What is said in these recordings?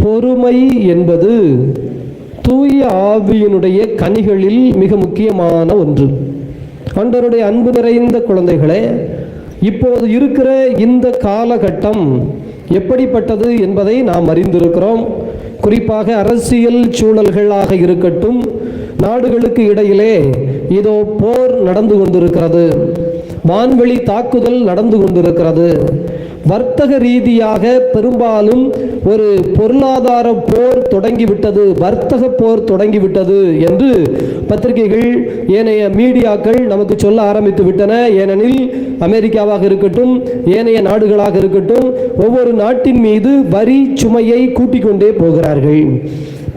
பொறுமை என்பது தூய ஆவியினுடைய கனிகளில் மிக முக்கியமான ஒன்று. ஆண்டவருடைய அன்பு நிறைந்த குழந்தைகளே, இப்போது இருக்கிற இந்த காலகட்டம் எப்படிப்பட்டது என்பதை நாம் அறிந்திருக்கிறோம். குறிப்பாக அரசியல் சூழல்களாக இருக்கட்டும், நாடுகளுக்கு இடையிலே இதோ போர் நடந்து கொண்டிருக்கிறது, வான்வெளி தாக்குதல் நடந்து கொண்டிருக்கிறது. வர்த்தக ரீதியாக பெரும்பாலும் ஒரு பொருளாதார போர் தொடங்கிவிட்டது, வர்த்தக போர் தொடங்கிவிட்டது என்று பத்திரிகைகள், ஏனைய மீடியாக்கள் நமக்கு சொல்ல ஆரம்பித்து விட்டன. ஏனெனில் அமெரிக்காவாக இருக்கட்டும், ஏனைய நாடுகளாக இருக்கட்டும், ஒவ்வொரு நாட்டின் மீது வரி சுமையை கூட்டிக் கொண்டே போகிறார்கள்.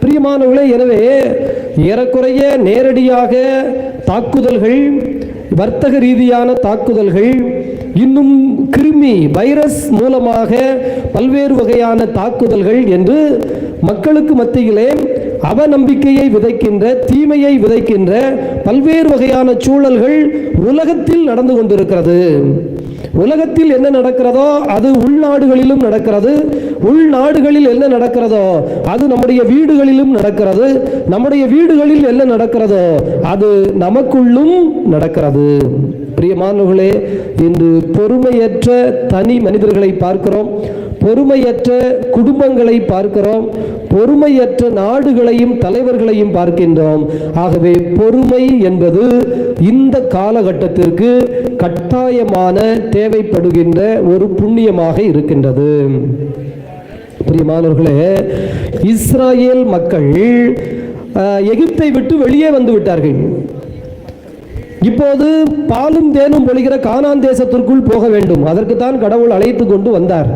பிரியமானவர்களே, எனவே ஏறக்குறைய நேரடியாக தாக்குதல்கள், வர்த்தக ரீதியான தாக்குதல்கள், இன்னும் கிருமி வைரஸ் மூலமாக பல்வேறு வகையான தாக்குதல்கள் என்று மக்களுக்கு மத்தியிலே அவநம்பிக்கையை விதைக்கின்ற, தீமையை விதைக்கின்ற பல்வேறு வகையான சூழல்கள் உலகத்தில் நடந்து கொண்டிருக்கிறது. உலகத்தில் என்ன நடக்கிறதோ அது உள்நாடுகளிலும் நடக்கிறது, உள்நாடுகளில் என்ன நடக்கிறதோ அது நம்முடைய வீடுகளிலும் நடக்கிறது, நம்முடைய வீடுகளில் என்ன நடக்கிறதோ அது நமக்குள்ளும் நடக்கிறது. பிரியமானவர்களே, இன்று பொறுமையற்ற தனி மனிதர்களை பார்க்கிறோம், பொறுமையற்ற குடும்பங்களை பார்க்கிறோம், பொறுமையற்ற நாடுகளையும் தலைவர்களையும் பார்க்கின்றோம். ஆகவே பொறுமை என்பது இந்த காலகட்டத்திற்கு கட்டாயமான தேவைப்படுகின்ற ஒரு புண்ணியமாக இருக்கின்றது. பிரியமானவர்களே, இஸ்ராயேல் மக்கள் எகிப்தை விட்டு வெளியே வந்து விட்டார்கள். இப்போது பாலும் தேனும் பொழிகிற கானான் தேசத்திற்குள் போக வேண்டும். அதற்கு தான் கடவுள் அழைத்து கொண்டு வந்தார்.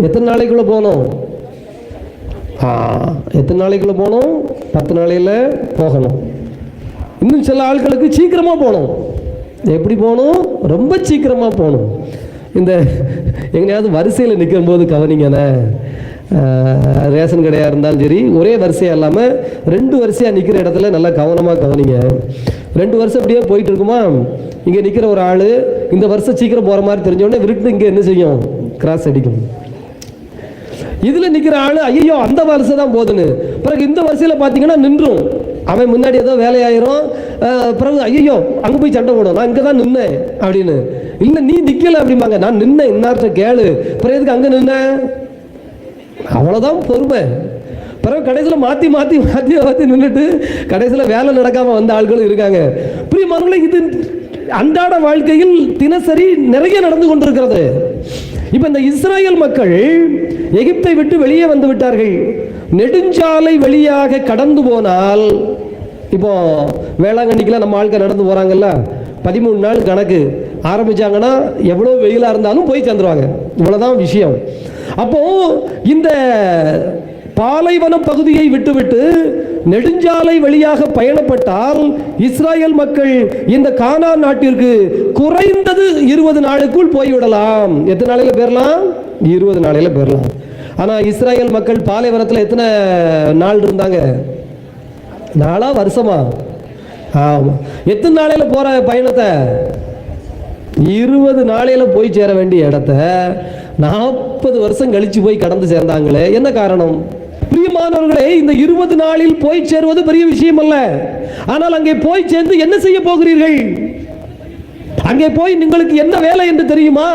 எத்தனை நாளைக்குள்ள போனோம்? எத்தனை நாளைக்குள்ள போனோம்? 10 நாளையில் போகணும். இன்னும் சில ஆட்களுக்கு சீக்கிரமாக போகணும். எப்படி போகணும்? ரொம்ப சீக்கிரமாக போகணும். இந்த எங்கேயாவது வரிசையில் நிற்கும் போது கவனிங்கண்ணே, ரேஷன் கடையாக இருந்தாலும் சரி, ஒரே வரிசையாக இல்லாமல் 2 வரிசையாக நிற்கிற இடத்துல நல்லா கவனமாக கவனிங்க. 2 வருஷம் அப்படியே போயிட்டு இருக்குமா, இங்கே நிற்கிற ஒரு ஆள் இந்த வருஷம் சீக்கிரம் போகிற மாதிரி தெரிஞ்சோடனே விருட்டு இங்கே என்ன செய்யும்? கிராஸ் அடிக்கும். இதில் நிற்கிற ஆள் ஐயோ அந்த வருஷம் தான் போகுதுன்னு, பிறகு இந்த வருஷத்தில் பார்த்தீங்கன்னா நின்றும். அவன் முன்னாடி ஏதோ வேலையாயிரும், பிறகு ஐயோ அங்கே போய் சண்டை போடும், நான் இங்கே தான் நின்னேன் அப்படின்னு. இல்லை நீ நிற்கலை அப்படிம்பாங்க. நான் நின்னேன், இன்னார்ட்ட கேளு, பிறகு எதுக்கு அங்கே நின்னேன்? அவ்வளோதான் பொறுமை. பிறகு கடைசியில் மாற்றி மாற்றி மாற்றி மாற்றி நின்றுட்டு கடைசியில் வேலை நடக்காமல் வந்த ஆட்களும் இருக்காங்க. பிரியமானவர்களே, இது அன்றாட வாழ்க்கையில் தினசரி நிறைய நடந்து கொண்டிருக்கிறது. இப்போ இந்த இஸ்ராயேல் மக்கள் எகிப்தை விட்டு வெளியே வந்து விட்டார்கள். நெடுஞ்சாலை வழியாக கடந்து போனால், இப்போ வேளாங்கண்ணிக்கெல்லாம் நம்ம ஆட்கள் நடந்து போகிறாங்கல்ல, 13 நாள் கணக்கு ஆரம்பிச்சாங்கன்னா எவ்வளோ வெயிலாக இருந்தாலும் போய் சேர்ந்துருவாங்க. இவ்வளோதான் விஷயம். அப்போ இந்த பாலைவன பகுதியை விட்டுவிட்டு நெடுஞ்சாலை வழியாக பயணப்பட்டால் இஸ்ராயேல் மக்கள் இந்த கானான் நாட்டிற்கு குறைந்தது 20 நாளுக்குள் போய்விடலாம். எத்தனை நாளையில் போயிடலாம்? 20 நாளையில் போயிடலாம். ஆனால் இஸ்ராயேல் மக்கள் பாலைவனத்தில் எத்தனை நாள் இருந்தாங்க? நாளா வருஷமா? ஆமாம். எத்தனை நாளையில் போகிற பயணத்தை? 20 நாளையில் போய் சேர வேண்டிய இடத்த 40 வருஷம் கழிச்சு போய் கடந்து சேர்ந்தாங்களே, என்ன காரணம்? பிரியமானவர்களே, இந்த 20 நாளில் போய் சேருவது பெரிய விஷயம் அல்ல. ஆனால் அங்கே போய் சேர்ந்து என்ன செய்ய போகிறீர்கள்? அங்கே போய் உங்களுக்கு என்ன வேலை என்று தெரியுமா?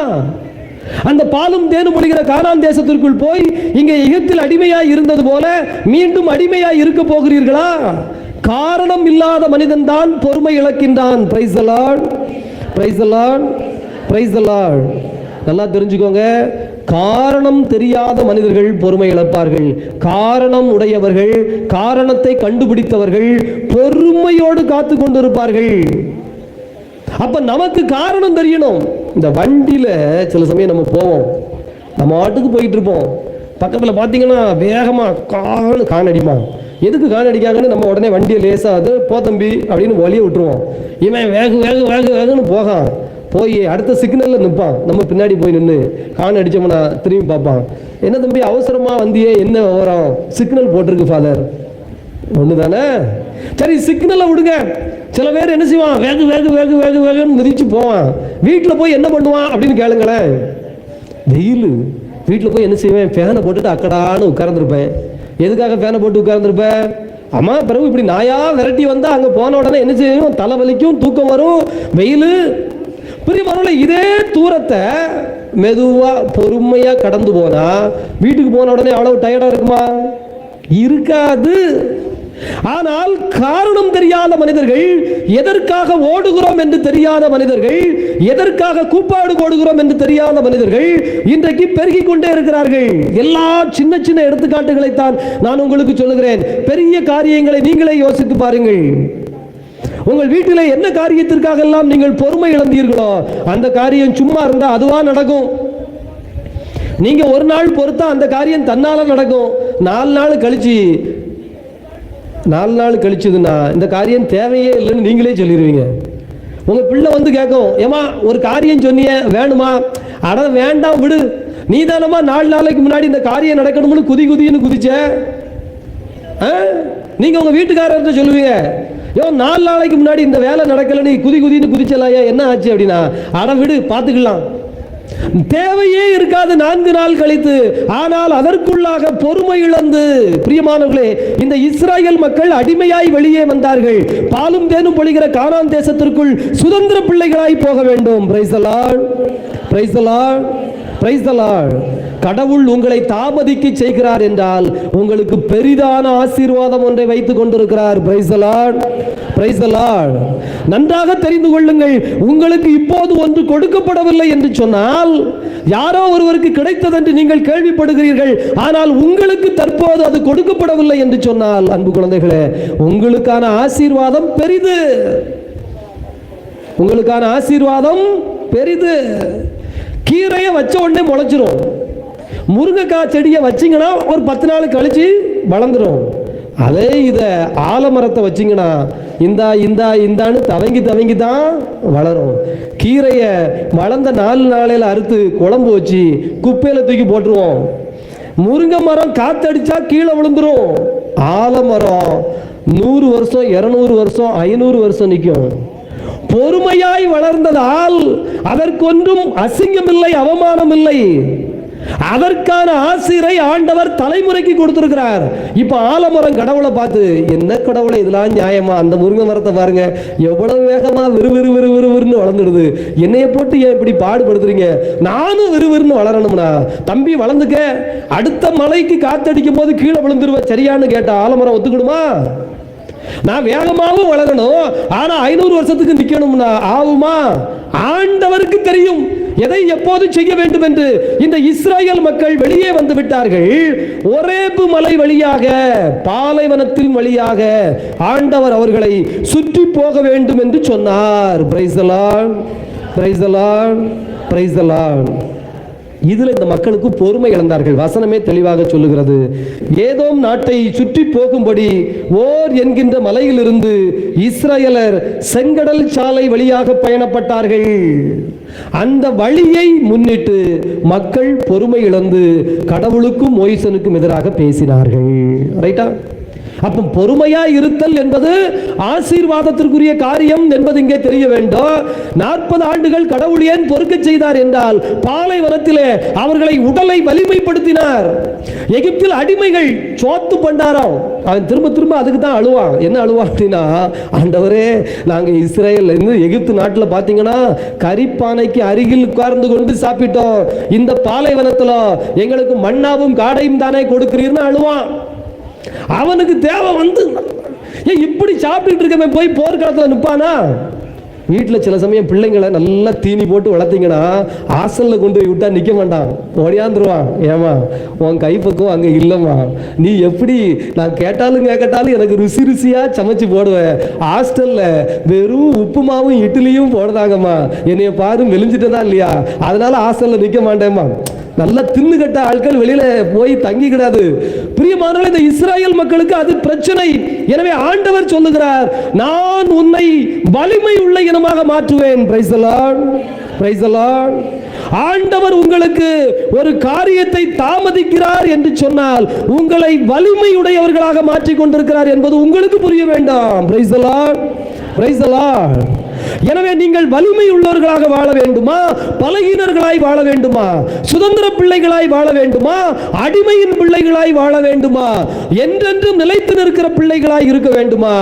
அந்த பாலும் தேனும் பொழிகிற கானான் தேசத்திற்குள் போய் இங்கே எகிப்தில் அடிமையாய் இருந்தது போல மீண்டும் அடிமையாய் இருக்க போகிறீர்களா? காரணம் இல்லாத மனிதன் தான் பொறுமை இழக்கின்றான். Praise the lord, praise the lord, praise the lord. நல்லா தெரிஞ்சுக்கோங்க, காரணம் தெரியாத மனிதர்கள் பொறுமை இழப்பார்கள். காரணம் உடையவர்கள், காரணத்தை கண்டுபிடித்தவர்கள் பொறுமையோடு காத்து கொண்டிருப்பார்கள். அப்ப நமக்கு காரணம் தெரியணும். இந்த வண்டியில சில சமயம் நம்ம போவோம், நம்ம ஆட்டுக்கு போயிட்டு இருப்போம், பக்கத்தில் பார்த்தீங்கன்னா வேகமா காணடிமா. எதுக்கு காணடிக்காங்கன்னு நம்ம உடனே வண்டியை லேசாது போ தம்பி அப்படின்னு வழியை விட்டுருவோம். இவன் வேகு வேகு வேகு வேகுன்னு போகான், போய் அடுத்த சிக்னலில் நிற்பான். நம்ம பின்னாடி போய் நின்று கான் அடித்தோம்னா திரும்பி பார்ப்பான். என்ன தம்பி அவசரமாக வந்தியே, என்ன விவரம்? சிக்னல் போட்டிருக்கு ஃபாதர். ஒன்று தானே, சரி சிக்னலை விடுங்க. சில பேர் என்ன செய்வான், வேகு வேகு வேகு வேகு வேகுன்னு மிதிச்சு போவான். வீட்டில் போய் என்ன பண்ணுவான் அப்படின்னு கேளுங்களேன். வெயில் வீட்டில் போய் என்ன செய்வேன், ஃபேனை போட்டுட்டு அக்கடான்னு உட்கார்ந்துருப்பேன். எதுக்காக ஃபேனை போட்டு உட்கார்ந்துருப்பேன்? அம்மா பிறகு இப்படி நாயா விரட்டி வந்தால் அங்கே போன உடனே என்ன செய்யும், தலைவலிக்கும், தூக்கம் வரும், வெயில். பிரியமானவர்களே, இதே தூரத்தை மெதுவாக பொறுமையாக கடந்து போனா வீட்டுக்கு போன உடனே அவ்வளவு டயர்டாக இருக்குமா? இருக்காது. ஆனால் காரணம் தெரியாத மனிதர்கள், எதற்காக ஓடுகிறோம் என்று தெரியாத மனிதர்கள், எதற்காக கூப்பாடு போடுகிறோம் என்று தெரியாத மனிதர்கள் இன்றைக்கு பெருகிக் கொண்டே இருக்கிறார்கள். எல்லா சின்ன சின்ன எடுத்துக்காட்டுகளைத்தான் நான் உங்களுக்கு சொல்லுகிறேன். பெரிய காரியங்களை நீங்களே யோசித்து பாருங்கள். உங்கள் வீட்டிலே என்ன காரியத்திற்காக எல்லாம் நீங்கள் பொறுமை இழந்தீர்களோ அந்த காரியம் சும்மா இருந்தா அதுவா நடக்கும். நீங்க ஒரு நாள் பொறுத்தா அந்த காரியம் தன்னால நடக்கும். 4 நாள் கழிச்சதுன்னா இந்த காரியம் தேவையே இல்லைன்னு நீங்களே சொல்லிடுவீங்க. உங்க பிள்ளை வந்து கேட்கும், ஏமா ஒரு காரியம் சொன்னிய வேணுமா? அட வேண்டாம் விடு, நீ தானமா 4 நாளைக்கு முன்னாடி இந்த காரியம் நடக்கணும்னு குதின்னு குதிச்ச. நீங்க உங்க வீட்டுக்காரர்கிட்ட சொல்லுவீங்க, யோ 4 நாளைக்கு முன்னாடி இந்த வேலை நடக்கல, நீ குதின்னு குதிச்சலாயா, என்ன ஆச்சு அப்படின்னா, அட விடு பார்த்துக்கலாம். தேவையே இருக்காது 4 நாள் கழித்து. ஆனால் அதற்குள்ளாக பொறுமை இழந்து, பிரியமானவர்களே, இந்த இஸ்ராயேல் மக்கள் அடிமையாய் வெளியே வந்தார்கள். பாலும் தேனும் பொழிகிற கானான் தேசத்திற்குள் சுதந்திர பிள்ளைகளாய் போக வேண்டும். Price the lord, praise the lord, praise the Lord. கடவுள் உங்களை தாமதிக்க செய்கிறார் என்றால் உங்களுக்கு பெரிதான ஆசீர்வாதம் ஒன்றை வைத்துக் கொண்டிருக்கிறார். Price the lord, praise the Lord. நன்றாக தெரிந்து கொள்ளுங்கள், உங்களுக்கு இப்போது ஒன்று கொடுக்கப்படவில்லை என்று சொன்னால் யாரோ ஒருவருக்கு கிடைத்தது என்று நீங்கள் கேள்விப்படுகிறீர்கள். ஆனால் உங்களுக்கு தற்போது அது கொடுக்கப்படவில்லை என்று சொன்னால், அன்பு குழந்தைகளே, உங்களுக்கான ஆசீர்வாதம் பெரிது. உங்களுக்கான ஆசீர்வாதம் பெரிது. கீரையை வச்ச உடனே முளைச்சிரும். முருங்கைக்காய் செடியை வச்சிங்கன்னா ஒரு 10 நாள் கழிச்சு வளர்ந்துடும். அதே இதை ஆலமரத்தை வச்சிங்கன்னா இந்தான்னு தவங்கி தான் வளரும். கீரையை வளர்ந்த 4 நாளையில் அறுத்து குழம்பு வச்சு குப்பையில் தூக்கி போட்டுருவோம். முருங்கை மரம் காத்தடிச்சா கீழே விழுந்துரும். ஆலமரம் 100 வருஷம், 200 வருஷம், 500 வருஷம் நிற்கும். பொறுமையாய் வளர்ந்ததால் அதற்கொன்றும் அசிங்கம் இல்லை, அவமானம் இல்லை. அதற்கான ஆசிரை ஆண்டவர் தலைமுறைக்கு கொடுத்திருக்கிறார். இப்ப ஆலமரம் கடவுளை பார்த்து, என்ன கடவுளை இதெல்லாம் நியாயமா? அந்த முருங்கை மரத்தை பாருங்க எவ்வளவு வேகமா விறுவிறுன்னு வளர்ந்துடுது. என்னைய போட்டு ஏன் இப்படி பாடுபடுத்துறீங்க? நானும் விறுவிறுன்னு வளரணும்னா தம்பி வளர்ந்துக்க, அடுத்த மலைக்கு காத்தடிக்கும் போது கீழே விழுந்துருவ, சரியான்னு கேட்டா ஆலமரம் ஒத்துக்கணுமா? நான் வேகமாகவும் வளரணும், ஆனா 500 வருஷத்துக்கு நிக்கணும்னா ஆகுமா? ஆண்டவருக்கு தெரியும் எதை எப்போது செய்ய வேண்டும் என்று. இந்த இஸ்ராயேல் மக்கள் வெளியே வந்து விட்டார்கள். ஒரேபு மலை வழியாக, பாலைவனத்தின் வழியாக ஆண்டவர் அவர்களை சுற்றி போக வேண்டும் என்று சொன்னார். Price the lord, praise the lord, praise the Lord. இதில் இந்த மக்களுக்கு பொறுமை இழந்தார்கள். வசனமே தெளிவாக சொல்லுகிறது. ஏதோம் நாட்டை சுற்றி போகும்படி ஓர் என்கின்ற மலையிலிருந்து இஸ்ரவேலர் செங்கடல் சாலை வழியாக பயணப்பட்டார்கள். அந்த வழியை முன்னிட்டு மக்கள் பொறுமை இழந்து கடவுளுக்கும் மோசேனுக்கும் எதிராக பேசினார்கள். ரைட்டா? அப்ப பொறுமையா இருத்தல் என்பது ஆசீர்வாதத்திற்குரிய காரியம் என்பது இங்கே தெரிய வேண்டும். 40 ஆண்டுகள் கடவுள் ஏன் பொறுக்க செய்தார் என்றால், பாலைவனத்திலே அவர்களை உடலை வலிமைப்படுத்தினார். எகிப்தில் அடிமைகள் சோத்து பண்டாரம், அவன் திரும்ப அதுக்கு தான் அழுவான். என்ன அழுவான் அப்படின்னா, ஆண்டவரே நாங்க இஸ்ரேல் எகிப்து நாட்டில் பார்த்தீங்கன்னா கரிப்பானைக்கு அருகில் உட்கார்ந்து கொண்டு சாப்பிட்டோம், இந்த பாலைவனத்தில் எங்களுக்கு மண்ணாவும் காடையும் தானே கொடுக்கிறீர்னு அழுவான். அவனுக்கு தேவை வந்து, இப்படி சாப்பிட்டு இருக்கமே போய் போர்க்களத்தில் நிற்பானா? வீட்டில் சில சமயம் பிள்ளைங்களை நல்லா தீனி போட்டு வளர்த்தீங்கன்னா ஹாஸ்டல்ல கொண்டு போய் விட்டா நிற்க மாட்டான், ஓடியாந்துருவான். ஏமா உன் கைப்பக்கம் அங்கே இல்லைம்மா, நீ எப்படி நான் கேட்டாலும் எனக்கு ருசியா சமைச்சு போடுவேன். ஹாஸ்டல்ல வெறும் உப்புமாவும் இட்லியும் போடுறாங்கம்மா, என்னைய பாரு மெலிஞ்சிட்டதா இல்லையா, அதனால ஹாஸ்டல்ல நிற்க மாட்டேம்மா. நல்லா தின்னுகட்ட ஆட்கள் வெளியில போய் தங்கிக்கிடாது. பிரியமானவர்களே, இந்த இஸ்ராயேல் மக்களுக்கு அது பிரச்சனை. எனவே ஆண்டவர் சொல்லுகிறார், நான் உன்னை வலிமை உள்ள இனமாக மாற்றுவேன். Price the lord, praise the Lord. ஆண்டவர் உங்களுக்கு ஒரு காரியத்தை தாமதிக்கிறார் என்று சொன்னால் உங்களை வலிமையுடையவர்களாக மாற்றிக் கொண்டிருக்கிறார் என்பது உங்களுக்கு புரிய வேண்டாம். Price the lord, praise the Lord. எனவே நீங்கள் வலிமை உள்ளவர்களாக வாழ வேண்டுமா, பலகீனர்களாய் வாழ வேண்டுமா, சுதந்திர பிள்ளைகளாய் வாழ வேண்டுமா, அடிமையின் பிள்ளைகளாய் வாழ வேண்டுமா, என்றென்றும் நிலைத்து நிற்கிற பிள்ளைகளாய் இருக்க வேண்டுமா,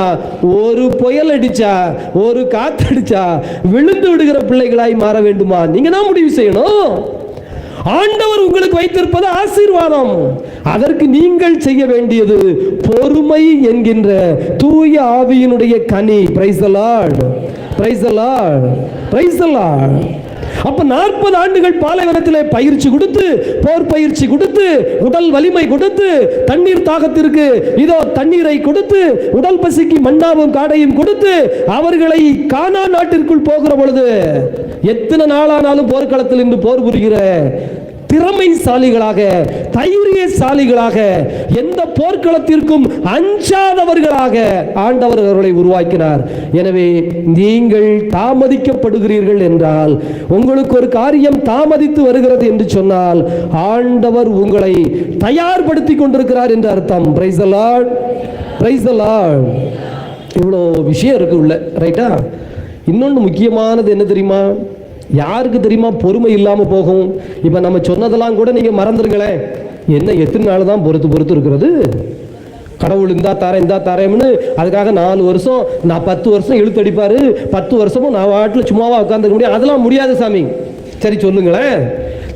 ஒரு புயல் அடிச்சா ஒரு காத்தடிச்சா விழுந்து விடுகிற பிள்ளைகளாய் மாற வேண்டுமா? நீங்க தான் முடிவு செய்யணும். ஆண்டவர் உங்களுக்கு வைத்திருப்பது ஆசீர்வாதம். அதற்கு நீங்கள் செய்ய வேண்டியது பொறுமை என்கின்ற தூய ஆவியினுடைய கனி. Price the lord, praise the lord, praise the Lord. அப்ப 40 ஆண்டுகள் பாலைவனத்திலே பயிற்சி கொடுத்து, போர் பயிற்சி கொடுத்து, உடல் வலிமை கொடுத்து, தண்ணீர் தாகத்திற்கு இதோ தண்ணீரை கொடுத்து, உடல் பசிக்கு மன்னாவும் காடையும் கொடுத்து அவர்களை கானான் நாட்டிற்குள் போகிற பொழுது எத்தனை நாளானாலும் போர்க்களத்தில் இன்று போர் புரிகிற திறமைசாலிகளாக, தைரியசாலிகளாக, எந்த போர்க்களத்திற்கும் அஞ்சாதவர்களாக ஆண்டவர் அவர்களை உருவாக்கினார். எனவே நீங்கள் தாமதிக்கப்படுகிறீர்கள் என்றால், உங்களுக்கு ஒரு காரியம் தாமதித்து வருகிறது என்று சொன்னால், ஆண்டவர் உங்களை தயார்படுத்தி கொண்டிருக்கிறார் என்று அர்த்தம். Price the lord, praise the Lord. இவ்வளோ விஷயம் இருக்கு உள்ள, ரைட்டா? இன்னொன்று முக்கியமானது என்ன தெரியுமா? யாருக்கு தெரியுமா பொறுமை இல்லாமல் போகும்? இப்போ நம்ம சொன்னதெல்லாம் கூட நீங்கள் மறந்துருங்களேன். என்ன எத்தனை நாள் தான் பொறுத்து இருக்கிறது? கடவுள் இந்தா தாரேன்னு அதுக்காக 4 வருஷம், நான் 10 வருஷம் இழுத்தடிப்பார், 10 வருஷமும் நான் வாட்டில் சும்மாவா உட்காந்துக்க முடியும்? அதெல்லாம் முடியாது சாமி. சரி சொல்லுங்களேன்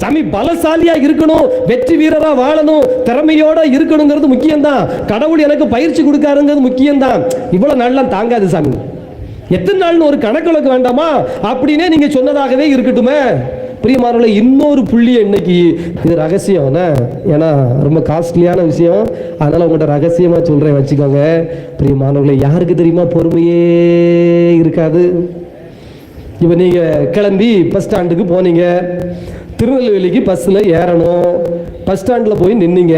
சாமி. பலசாலியா இருக்கணும், வெற்றி வீரரா வாழணும், திறமையோட இருக்கணுங்கிறது முக்கியம்தான். கடவுள் எனக்கு பயிற்சி கொடுக்காருங்கிறது முக்கியம்தான். இவ்வளவு நாள்லாம் தாங்காது சாமி. எத்தனை நாள்னு ஒரு கணக்கு வேண்டாமா? அப்படின்னே நீங்க சொன்னதாகவே இருக்கட்டுமே. பிரியமானவர்களே, இன்னொரு புள்ளி இன்னைக்கு, இது ரகசியம், ஏன்னா ரொம்ப காஸ்ட்லியான விஷயம், அதனால உங்கள்கிட்ட ரகசியமா சொல்றேன், வச்சுக்கோங்க. பிரியமானவர்களே, யாருக்கு தெரியுமா பொறுமையே இருக்காது? இப்போ நீங்க கிளம்பி பஸ் ஸ்டாண்டுக்கு போனீங்க, திருநெல்வேலிக்கு பஸ்ஸில் ஏறணும், பஸ் ஸ்டாண்டில் போய் நின்னீங்க,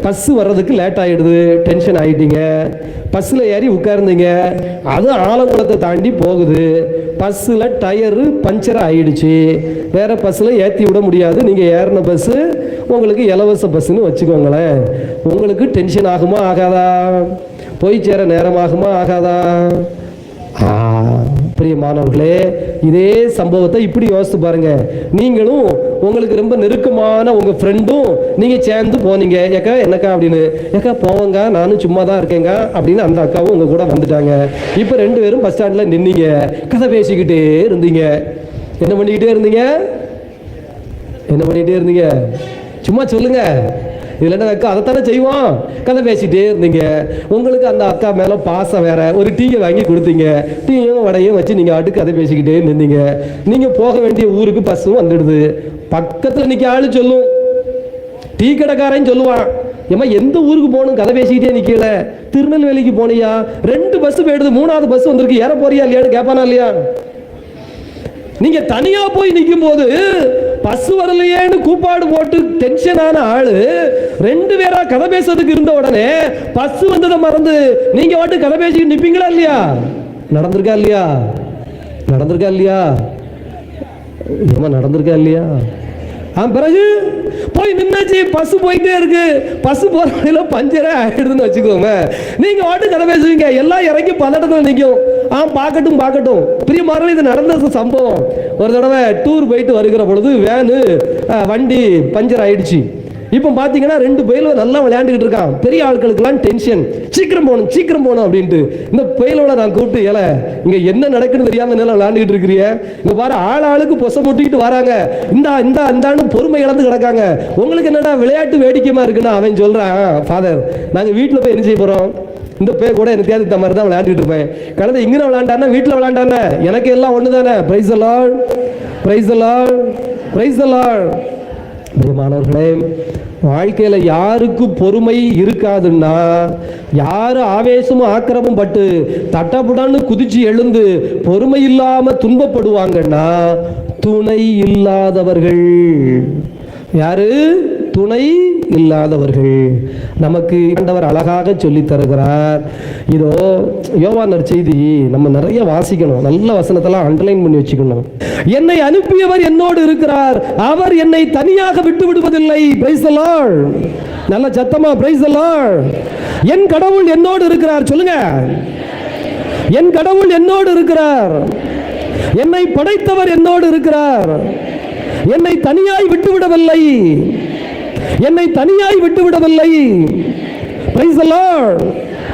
பஸ்ஸு வர்றதுக்கு லேட் ஆகிடுது, டென்ஷன் ஆகிட்டீங்க, பஸ்ஸில் ஏறி உட்கார்ந்தீங்க, அது ஆலங்குளத்தை தாண்டி போகுது, பஸ்ஸில் டயரு பஞ்சர் ஆகிடுச்சு, வேறு பஸ்ஸில் ஏற்றி விட முடியாது, நீங்கள் ஏறின பஸ்ஸு உங்களுக்கு இலவச பஸ்ஸுன்னு வச்சுக்கோங்களேன். உங்களுக்கு டென்ஷன் ஆகுமா ஆகாதா? போய் சேர நேரமாகுமா ஆகாதா? பிரியமானவர்களே, இதே சம்பவத்தை இப்படி யோசித்து பாருங்க. நீங்களும் உங்களுக்கு ரொம்ப நெருக்கமான உங்க ஃப்ரெண்டும் நீங்க சேர்ந்து போனீங்க. ஏக்கா என்னக்கா அப்படின்னு, ஏக்கா போவங்க, நானும் சும்மா தான் இருக்கேங்க அப்படின்னு அந்த அக்காவும் உங்க கூட வந்துட்டாங்க. இப்போ 2 பேரும் பஸ் ஸ்டாண்ட்ல நின்னீங்க, கதை பேசிக்கிட்டே இருந்தீங்க. என்ன பண்ணிக்கிட்டே இருந்தீங்க? என்ன பண்ணிக்கிட்டே இருந்தீங்க? சும்மா சொல்லுங்க. இதில் என்ன அக்கா அதைத்தானே செய்வோம், கதை பேசிகிட்டே இருந்தீங்க. உங்களுக்கு அந்த அக்கா மேலே பாசம் வேற, ஒரு டீயை வாங்கி கொடுத்தீங்க, டீயும் வடையும் வச்சு நீங்கள் அடுக்கு கதை பேசிக்கிட்டே இருந்தீங்க. நீங்கள் போக வேண்டிய ஊருக்கு பஸ்ஸும் வந்துடுது. பக்கத்தில் நிற்க ஆளு சொல்லும், டீ கடைக்காரன் சொல்லுவான், ஏமா எந்த ஊருக்கு போகணும் கதை பேசிக்கிட்டே நிற்கல, திருநெல்வேலிக்கு போனியா, 2 பஸ் போயிடுது, 3வது பஸ் வந்திருக்கு, ஏற போறியா இல்லையான்னு கேட்பானா இல்லையா? நீங்க தனியா போய் நிற்கும் போது பஸ் வரலையேன்னு கூப்பாடு போட்டு டென்ஷனான ஆளு 2 பேரா கதை பேசுறதுக்கு இருந்த உடனே பஸ் வந்ததை மறந்து நீங்க வாட்டு கதை பேசிட்டு நிப்பீங்களா இல்லையா? நடந்திருக்கா இல்லையா? நடந்திருக்கா இல்லையா? ஏமா நடந்திருக்கா இல்லையா? பிறகு போய் நின்னாச்சு, பஸ் போயிட்டே இருக்கு, பஸ் போற வழியில பஞ்சரே ஆயிடுதுன்னு வச்சுக்கோங்க. நீங்க வாட்டு கதை பேசுவீங்க, எல்லாம் இறங்கி பதட்டத்தில் நிற்கும். பார்க்கட்டும் பார்க்கட்டும். பிரியமானவர்களே, இது நடந்த சம்பவம். ஒரு தடவை டூர் போயிட்டு வருகிற பொழுது வேனு வண்டி பஞ்சர் ஆயிடுச்சு. இப்போ பார்த்தீங்கன்னா 2 பயில நல்லா விளையாண்டுக்கிட்டு இருக்கான். பெரிய ஆட்களுக்கெல்லாம் டென்ஷன், சீக்கிரம் போகணும் சீக்கிரம் போகணும் அப்படின்ட்டு. இந்த பயிலோட நான் கூப்பிட்டு, ஏல இங்கே என்ன நடக்குன்னு தெரியாம நல்லா விளையாண்டுக்கிட்டு இருக்கிறிய, இங்கே பாரு ஆளுக்கு பொசை முட்டிக்கிட்டு வராங்க, இந்தாண்டு பொறுமை இழந்து கிடக்காங்க, உங்களுக்கு என்னடா விளையாட்டு வேடிக்கைமா இருக்குன்னு அவன் சொல்கிறான். ஃபாதர், நாங்கள் வீட்டில் போய் என்ன செய்ய போகிறோம், இந்த பேர் கூட எனக்கு இந்த மாதிரி தான் விளையாண்டுட்டு இருப்பேன். கடந்த இங்கே விளையாண்டானே வீட்டில் விளையாண்டானே எனக்கு எல்லாம் ஒன்று தானே. Price the lord, praise the lord, praise the Lord. பிரியமானவர்களே, வாழ்க்கையில் யாருக்கு பொறுமை இருக்காதுன்னா, யாரு ஆவேசமும் ஆக்கிரமும் பட்டு தட்டப்புடான்னு குதிச்சு எழுந்து பொறுமை இல்லாம துன்பப்படுவாங்கன்னா துணை இல்லாதவர்கள். யாரு? துணை இல்லாதவர்கள். நமக்கு ஆண்டவர் அழகாக சொல்லி தருகிறார். இதோ யோவான் நற்செய்தி நம்ம நிறைய வாசிக்கணும், நல்ல வசனத்தெல்லாம் அண்டர்லைன் பண்ணி வச்சுக்கணும். என்னை அனுப்பியவர் என்னோடு இருக்கிறார், அவர் என்னை தனியாக விட்டு விடுவதில்லை. Price the Lord. நல்ல சத்தமா பிரைஸ் தி லார்ட். என் கடவுள் என்னோடு இருக்கிறார். சொல்லுங்க, என் கடவுள் என்னோடு இருக்கிறார். என்னை படைத்தவர் என்னோடு இருக்கிறார். என்னை தனியாய் விட்டுவிடவில்லை. என்னை தனியாய் விட்டுவிடவில்லை. Praise the Lord.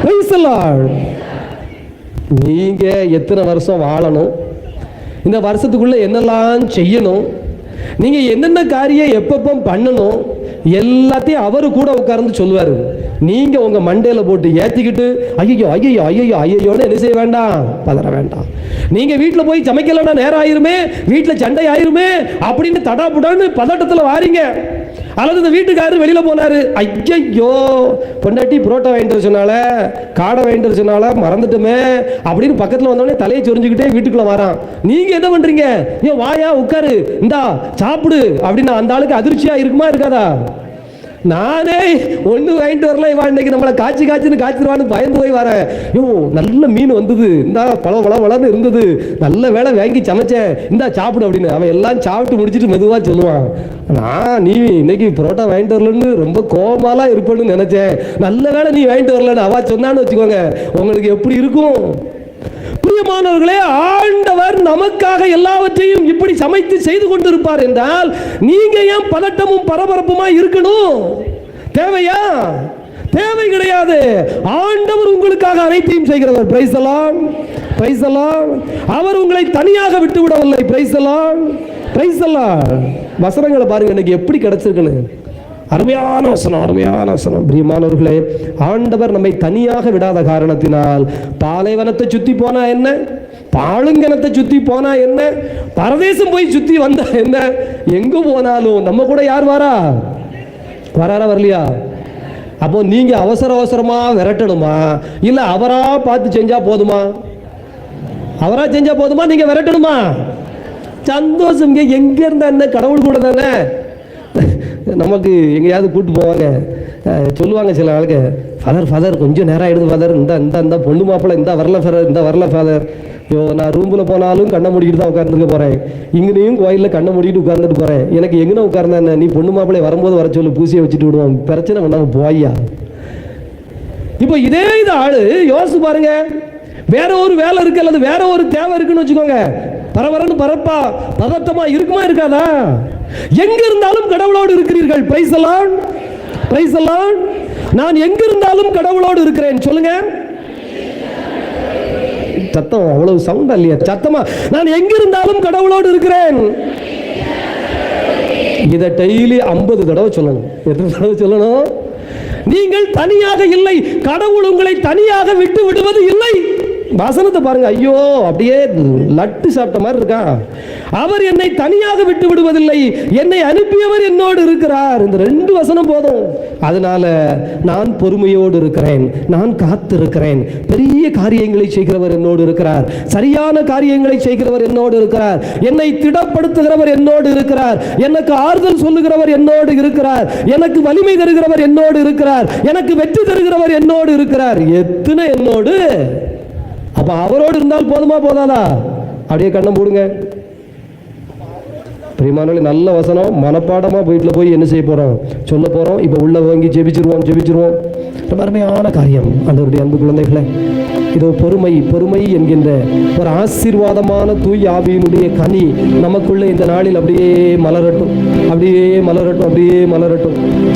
Praise the Lord. நீங்க எத்தனை வருஷம் வாழணும், இந்த வருஷத்துக்குள்ள என்னெல்லாம் செய்யணும், நீங்க என்னென்ன காரியம் எப்பப்போ பண்ணணும், எல்லாத்தையும் அவரு கூட உட்கார்ந்து சொல்லுவாரு. நீங்க உங்க மண்டையில போட்டு ஏத்திக்கிட்டு ஐயோ ஐயோ ஐயோ ஐயோன்னு என்ன செய்ய வேண்டாம், பதற வேண்டாம். நீங்க வீட்டுல போய் சமைக்கலன்னா நேரம் ஆயிருமே, வீட்டுல சண்டை ஆயிருமே அப்படின்னு தடாபுடான்னு பதட்டத்துல வாரீங்க. அல்லது இந்த வீட்டுக்காரர் வெளியில போனாரு, ஐயோ பொண்டாட்டி புரோட்டா வாங்கிட்டு சொன்னால, காடை வாங்கிட்டு சொன்னால, மறந்துட்டுமே அப்படின்னு பக்கத்துல வந்தோடனே தலையை சொரிஞ்சுக்கிட்டே வீட்டுக்குள்ள வரான். நீங்க என்ன பண்றீங்க, ஏன் வாயா உட்காரு இந்தா சாப்பிடு அப்படின்னு அந்த ஆளுக்கு அதிர்ச்சியா இருக்குமா இருக்காதா? நானே ஒன்று வாங்கிட்டு வரல, இவன் இன்னைக்கு நம்மளை காய்ச்சின்னு காய்ச்சிருவான்னு பயந்து போய் வரேன். ஐயோ நல்ல மீன் வந்தது, இந்தா பழம் இருந்தது, நல்ல வேலை வாங்கி சமைச்சேன், இந்தா சாப்பிடு அப்படின்னு. அவன் எல்லாம் சாப்பிட்டு முடிச்சுட்டு மெதுவாக சொல்லுவான், நீ இன்னைக்கு புரோட்டா வாங்கிட்டு வரலன்னு ரொம்ப கோபமாலாம் இருப்பேன்னு நினைச்சேன், நல்ல வேலை நீ வாங்கிட்டு வரலன்னு அவ சொன்னான்னு வச்சுக்கோங்க, உங்களுக்கு எப்படி இருக்கும்? பிரியமானவர்களே, ஆண்டவர் நமக்காக எல்லாவற்றையும் இப்படி சமைத்து செய்து கொண்டிருப்பார் என்றால் நீங்க ஏன் பதட்டமும் பரபரப்புமா இருக்கணும்? தேவையா? தேவை கிடையாது. ஆண்டவர் உங்களுக்காக அனைத்தையும் செய்கிறவர். Praise the lord. Praise the lord. அவர் உங்களை தனியாக விட்டு விடவில்லை. Praise the lord. Praise the lord. வசனங்களை பாருங்க எனக்கு எப்படி கிடைச்சிருக்குன்னு. அருமையான வசனம், அருமையான வசனம். பிரியமானவர்களே, ஆண்டவர் நம்மை தனியாக விடாத காரணத்தினால் பாலைவனத்தை சுத்தி போனா என்ன, பாழுங்கனத்தை சுத்தி போனா என்ன, பரதேசம் போய் சுத்தி வந்தா என்ன, எங்க போனாலும் நம்ம கூட யார் வராரா வரலையா? அப்போ நீங்க அவசரமா விரட்டணுமா, இல்ல அவரா பார்த்து செஞ்சா போதுமா? அவரா செஞ்சா போதுமா, நீங்க விரட்டணுமா? சந்தோஷம் எங்க இருந்தா என்ன, கடவுள் கூட தானே. நமக்கு எங்கேயாவது கூப்பிட்டு போவாங்க, சொல்லுவாங்க சில ஆளுக்கு, ஃபாதர் கொஞ்சம் நேரம் ஆகிடுது ஃபாதர், இந்த பொண்ணு மாப்பிள்ளை வரல ஃபாதர். ஐயோ நான் ரூமில் போனாலும் கண்ணை மூடிக்கிட்டு தான் உட்கார்ந்துருக்க போகிறேன், இங்கேயும் கோயிலில் கண்ணை மூடிட்டு உட்கார்ந்துட்டு போகிறேன், எனக்கு எங்கேனா உட்கார்ந்தா என்ன, நீ பொண்ணு மாப்பிள்ளை வரும்போது வர சொல்லு, பூசியை வச்சுட்டு விடுவோம், பிரச்சனை பண்ணாம போய்யா. இப்போ இதே இது ஆளு யோசிச்சு பாருங்க, வேற ஒரு வேலை இருக்கு அல்லது வேற ஒரு தேவை இருக்குன்னு வச்சுக்கோங்க, பரபரன்னு பதட்டமா இருக்குமா இருக்காதா? எங்க இருந்தாலும் கடவுளோடு இருக்கிறீர்கள். Price the lord. Praise the Lord. நான் எங்க இருந்தாலும் கடவுளோடு இருக்கிறேன். சொல்லுங்க சத்தம், அவ்வளவு சவுண்ட் இல்லையா? சத்தமா, நான் எங்க இருந்தாலும் கடவுளோடு இருக்கிறேன். இதை டெய்லி 50 தடவை சொல்லணும். எத்தனை தடவை சொல்லணும்? நீங்கள் தனியாக இல்லை, கடவுள் உங்களை தனியாக விட்டு விடுவது இல்லை. வசனத்தை பாருங்க, ஐயோ அப்படியே லட்டு சாப்பிட்ட மாதிரி இருக்கா. அவர் என்னை தனியாக விட்டு விடுவதில்லை, என்னை அனுப்பியவர் என்னோடு இருக்கிறார். இந்த 2 வசனம் போதும். அதனால நான் பொறுமையோடு இருக்கிறேன், நான் காத்திருக்கிறேன். பெரிய காரியங்களை செய்கிறவர் என்னோடு இருக்கிறார், சரியான காரியங்களை செய்கிறவர் என்னோடு இருக்கிறார், என்னை திடப்படுத்துகிறவர் என்னோடு இருக்கிறார், எனக்கு ஆறுதல் சொல்லுகிறவர் என்னோடு இருக்கிறார், எனக்கு வலிமை தருகிறவர் என்னோடு இருக்கிறார், எனக்கு வெற்றி தருகிறவர் என்னோடு இருக்கிறார். எத்தனை என்னோடு! அப்ப அவரோடு இருந்தால் போதுமா போதாதா? அப்படியே கண்ணை மூடுங்க. பிரியமானவர்களே, நல்ல வசனம் மனப்பாடமா வீட்டில் போய் என்ன செய்ய போறோம், சொல்ல போறோம். இப்ப உள்ள வாங்கி ஜெபிச்சிருவோம். அருமையான காரியம். ஆண்டவருடைய அன்பு குழந்தைகளே, இதோ பொறுமை என்கின்ற ஒரு ஆசீர்வாதமான தூய் ஆவியினுடைய கனி நமக்குள்ள இந்த நாளில் அப்படியே மலரட்டும்.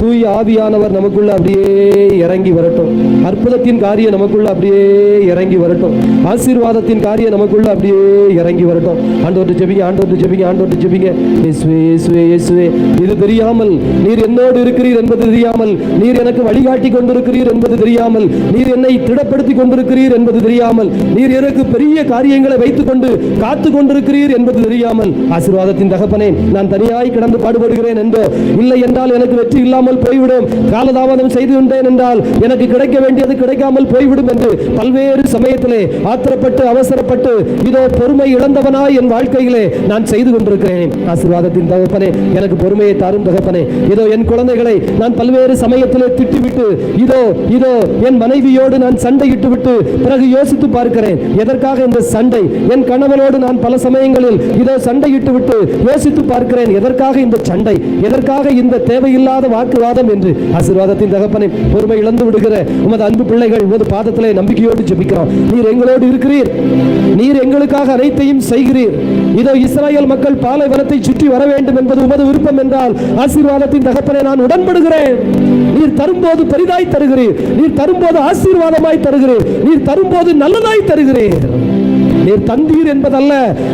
தூய் ஆவியானவர் நமக்குள்ள அப்படியே இறங்கி வரட்டும். அற்புதத்தின் காரியம் நமக்குள்ள அப்படியே இறங்கி வரட்டும். ஆசீர்வாதத்தின் காரியம் நமக்குள்ள அப்படியே இறங்கி வரட்டும். ஆண்டவர்கிட்ட ஜெபிங்க. இயேசுவே, இது தெரியாமல், நீர் என்னோடு இருக்கிறீர் என்பது தெரியாமல், நீர் எனக்கு வழிகாட்டி கொண்டிருக்கிறீர் என்பது தெரியாமல், நீர் என்னை திடப்படுத்தி கொண்டிருக்கிறீர் என்பது தெரியாமல், நீர் எனக்கு பெரிய காரியங்களை வைத்துக் கொண்டு காத்து கொண்டிருக்கிறீர் என்பது தெரியாமல், ஆசீர்வாதத்தின் தகப்பனே, நான் தனியாய் கிடந்து பாடுபடுகிறேன் என்றோ, இல்லை என்றால் எனக்கு வெற்றி இல்லாமல் போய்விடும், காலதாமதம் செய்து கொண்டேன் என்றால் எனக்கு கிடைக்க வேண்டியது கிடைக்காமல் போய்விடும் என்று பல்வேறு சமயத்திலே ஆத்திரப்பட்டு அவசரப்பட்டு இதோ பொறுமை இழந்தவனாய் என் வாழ்க்கையிலே நான் செய்து கொண்டிருக்கிறேன். ஆசீர்வாதத்தின் தகப்பனே, எனக்கு பொறுமையை தாரும் தகப்பனே. இதோ என் குழந்தைகளை நான் பல்வேறு சமயத்திலே திட்டிவிட்டு இதோ என் மனைவியோடு நான் சண்டையிட்டு விட்டு பிறகு யோசித்து பார்க்கிறேன், எதற்காக இந்த சண்டை? என் கணவனோடு நான் பல சமயங்களில் இதோ சண்டையிட்டு விட்டு யோசித்து பார்க்கிறேன், எதற்காக இந்த சண்டை, எதற்காக இந்த தேவையில்லாத வாக்கு ஆசீர்வாதம் என்று. ஆசீர்வாதத்தின் தகப்பனை பொறுமை இழந்து விடுகிற உமது அன்பு பிள்ளைகள் உமது பாதத்திலே நம்பிக்கையோடு ஜெபிக்கிறோம். நீர் எங்களோடு இருக்கிறீர், நீர் எங்களுக்காக அனைத்தையும் செய்கிறீர். இதோ இஸ்ராயேல் மக்கள் பாலைவனத்தை சுற்றி வர வேண்டும் என்பது உமது விருப்பம் என்றால் ஆசீர்வாதத்தின் தகப்பனை நான் உடன்படுகிறேன். நீர் தரும்போது பெரிதாய் தருகிறீர், நீர் தரும்போது ஆசீர்வாதமாய் தருகிறீர், நீர் தரும்போது நல்லதாய் தருகிறீர். நீர் தந்தீர் என்பதல்ல,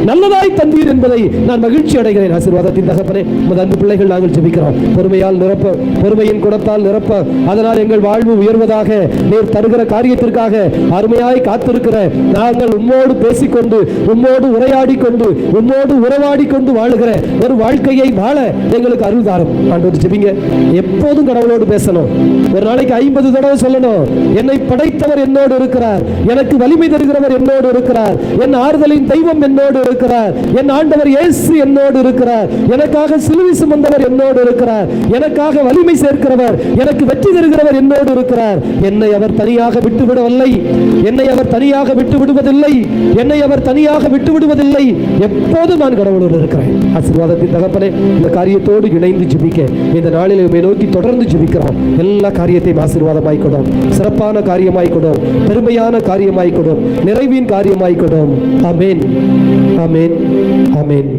நல்லதாய் தந்தீர் என்பதை நான் மகிழ்ச்சி அடைகிறேன். ஆசீர்வாதத்தின் தகப்பனே உமது அன்பு பிள்ளைகள் நாங்கள் ஜெபிக்கிறோம். பொறுமையால் நிரப்ப, பொறுமையின் குணத்தால் நிரப்ப, அதனால் எங்கள் வாழ்வு உயர்வதாக. நீர் தருகிற காரியத்திற்காக அருமையாய் காத்திருக்கிற நாங்கள் உம்மோடு பேசிக்கொண்டு, உம்மோடு உரையாடி கொண்டு, உம்மோடு உறவாடி கொண்டு வாழுகிற ஒரு வாழ்க்கையை வாழ எங்களுக்கு அருள் தாரும். ஆண்டவரே ஜெபிங்க. எப்போதும் கடவுளோடு பேசணும். ஒரு நாளைக்கு 50 தடவை சொல்லணும், என்னை படைத்தவர் என்னோடு இருக்கிறார், எனக்கு வலிமை தருகிறவர் என்னோடு இருக்கிறார், என் ஆறுதலின் தெய்வம் என்னோடு இருக்கிறார், என் ஆண்டவர் இயேசு என்னோடு இருக்கிறார், எனக்காக சிலுவை சுமந்தவர் என்னோடு இருக்கிறார், எனக்காக வலிமை சேர்க்கிறவர், எனக்கு வெற்றி தருகிறவர் என்னோடு இருக்கிறார். என்னை அவர் தனியாக விட்டுவிடவில்லை, என்னை அவர் தனியாக விட்டு விடுவதில்லை, என்னை அவர் தனியாக விட்டு விடுவதில்லை. எப்போதும் நான் கடவுளோடு இருக்கிறேன். ஆசீர்வாதத்தின் தகப்பனே இந்த காரியத்தோடு இணைந்து ஜெபிக்க இந்த நாளில் உம்மை நோக்கி தொடர்ந்து ஜெபிக்கிறோம். எல்லா காரியத்தையும் ஆசீர்வாதமாய் கொடும், சிறப்பான காரியமாய் கொடும், பெருமையான காரியமாய் கொடும், நிறைவின் காரியமாய் கொடும். ஆமென், ஆமென், ஆமென்.